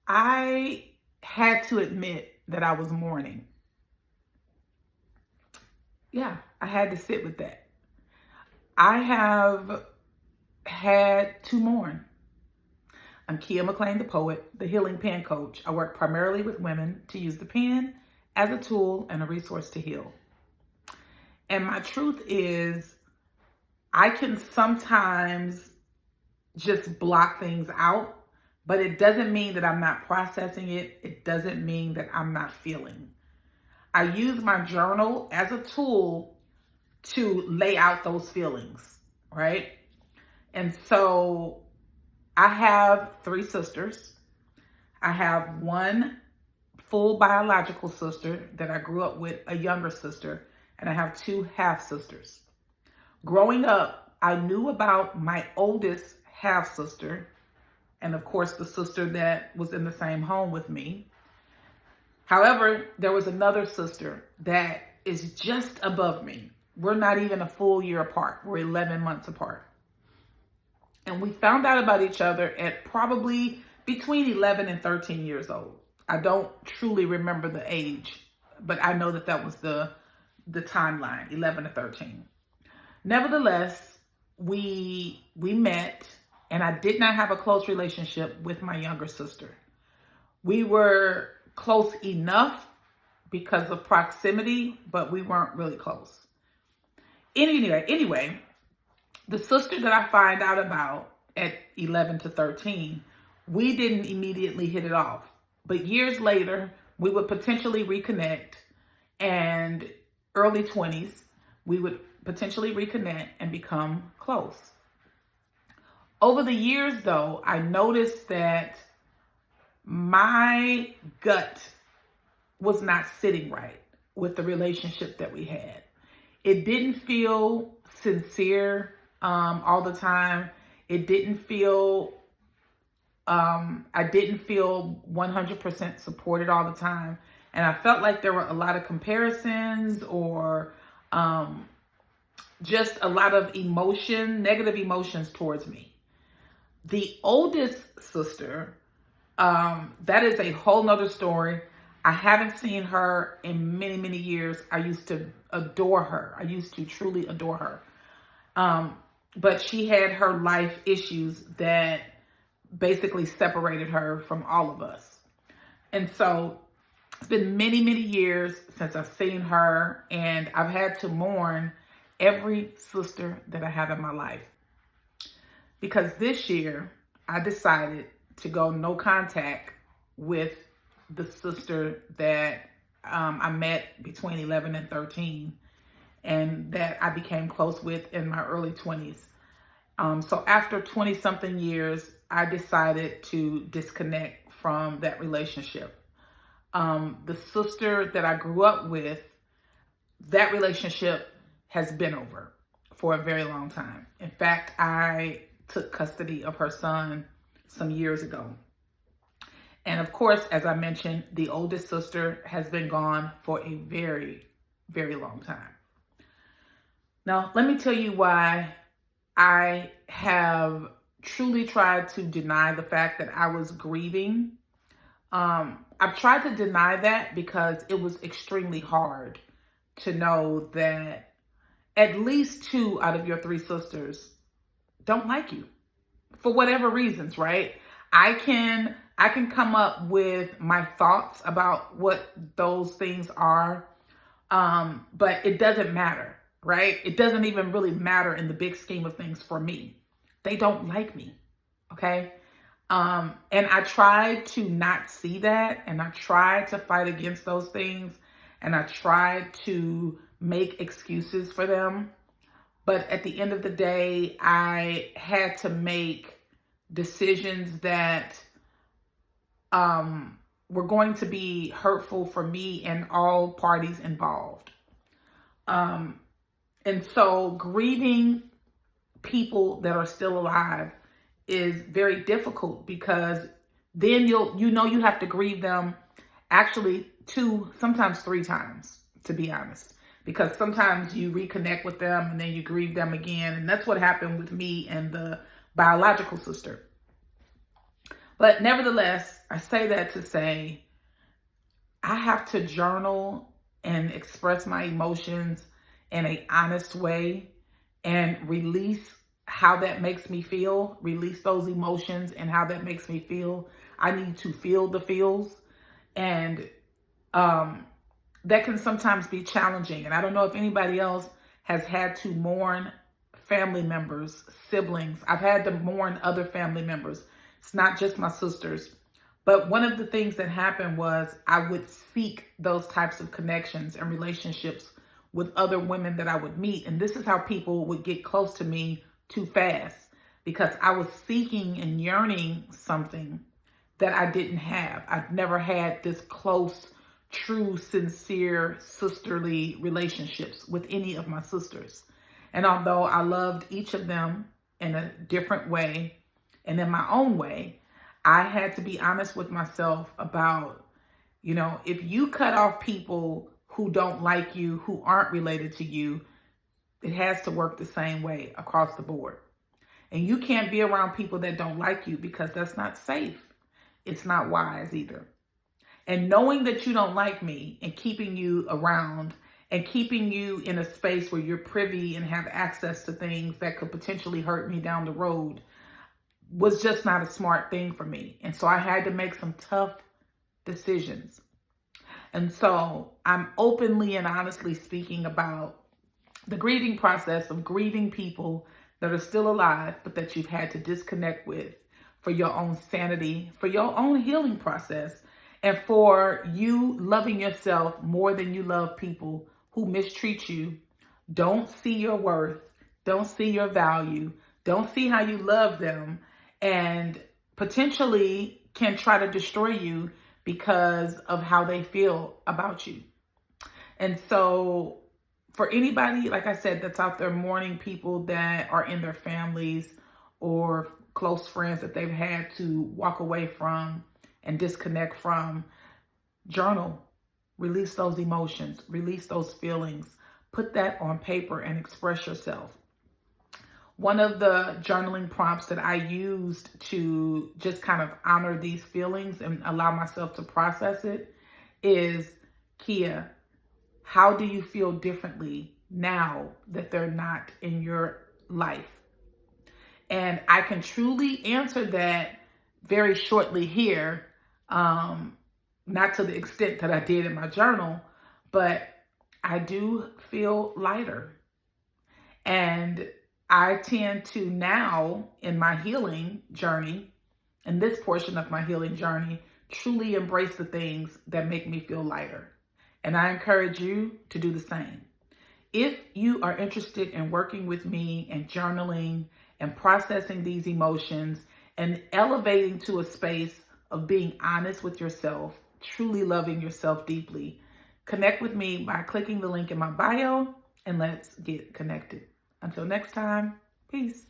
I had to admit that I was mourning. Yeah, I had to sit with that. I have had to mourn. I'm Kia McLean, the poet, the healing pen coach. I work primarily with women to use the pen as a tool and a resource to heal. And my truth is, I can sometimes just block things out, but it doesn't mean that I'm not processing it. It doesn't mean that I'm not feeling. I use my journal as a tool to lay out those feelings, right? And so I have three sisters. I have one full biological sister that I grew up with, a younger sister, and I have two half sisters. Growing up, I knew about my oldest half sister, and of course, the sister that was in the same home with me. However, there was another sister that is just above me. We're not even a full year apart, we're 11 months apart. And we found out about each other at probably between 11 and 13 years old. I don't truly remember the age, but I know that that was the timeline, 11 to 13. Nevertheless, we met, and I did not have a close relationship with my younger sister. We were close enough because of proximity, but we weren't really close. Anyway, the sister that I find out about at 11 to 13, we didn't immediately hit it off. But years later, we would potentially reconnect, and early 20s, we would potentially reconnect and become close. Over the years, though, I noticed that my gut was not sitting right with the relationship that we had. It didn't feel sincere all the time. It didn't feel, I didn't feel 100% supported all the time. And I felt like there were a lot of comparisons or just a lot of negative emotions towards me. The oldest sister, that is a whole nother story. I haven't seen her in many, many years. I used to adore her. I used to truly adore her. But she had her life issues that basically separated her from all of us. And so it's been many, many years since I've seen her, and I've had to mourn every sister that I have in my life. Because this year, I decided to go no contact with the sister that I met between 11 and 13, and that I became close with in my early 20s. So after 20 something years, I decided to disconnect from that relationship. The sister that I grew up with, that relationship has been over for a very long time. In fact, I took custody of her son some years ago. And of course, as I mentioned, the oldest sister has been gone for a very, very long time. Now, let me tell you why I have truly tried to deny the fact that I was grieving. I've tried to deny that because it was extremely hard to know that at least two out of your three sisters don't like you for whatever reasons, right? I can come up with my thoughts about what those things are, but it doesn't matter, right? It doesn't even really matter in the big scheme of things for me. They don't like me, okay? And I tried to not see that, and I tried to fight against those things, and I tried to make excuses for them. But at the end of the day, I had to make decisions that were going to be hurtful for me and all parties involved. And so grieving people that are still alive is very difficult, because then you have to grieve them actually 2, sometimes 3 times, to be honest. Because sometimes you reconnect with them and then you grieve them again. And that's what happened with me and the biological sister. But nevertheless, I say that to say I have to journal and express my emotions in an honest way and release how that makes me feel, release those emotions and how that makes me feel. I need to feel the feels. And um, that can sometimes be challenging. And I don't know if anybody else has had to mourn family members, siblings. I've had to mourn other family members. It's not just my sisters. But one of the things that happened was I would seek those types of connections and relationships with other women that I would meet. And this is how people would get close to me too fast, because I was seeking and yearning something that I didn't have. I've never had this close, true, sincere, sisterly relationships with any of my sisters. And although I loved each of them in a different way and in my own way, I had to be honest with myself about, if you cut off people who don't like you, who aren't related to you, it has to work the same way across the board. And you can't be around people that don't like you, because that's not safe. It's not wise either. And knowing that you don't like me and keeping you around and keeping you in a space where you're privy and have access to things that could potentially hurt me down the road was just not a smart thing for me. And so I had to make some tough decisions. And so I'm openly and honestly speaking about the grieving process of grieving people that are still alive, but that you've had to disconnect with for your own sanity, for your own healing process, and for you loving yourself more than you love people who mistreat you, don't see your worth, don't see your value, don't see how you love them, and potentially can try to destroy you because of how they feel about you. And so for anybody, like I said, that's out there mourning people that are in their families or close friends that they've had to walk away from and disconnect from, journal, release those emotions, release those feelings, put that on paper and express yourself. One of the journaling prompts that I used to just kind of honor these feelings and allow myself to process it is, Kia, how do you feel differently now that they're not in your life? And I can truly answer that very shortly here, not to the extent that I did in my journal, but I do feel lighter. And I tend to now, in my healing journey, in this portion of my healing journey, truly embrace the things that make me feel lighter. And I encourage you to do the same. If you are interested in working with me and journaling and processing these emotions and elevating to a space of being honest with yourself, truly loving yourself deeply, connect with me by clicking the link in my bio and let's get connected. Until next time, peace.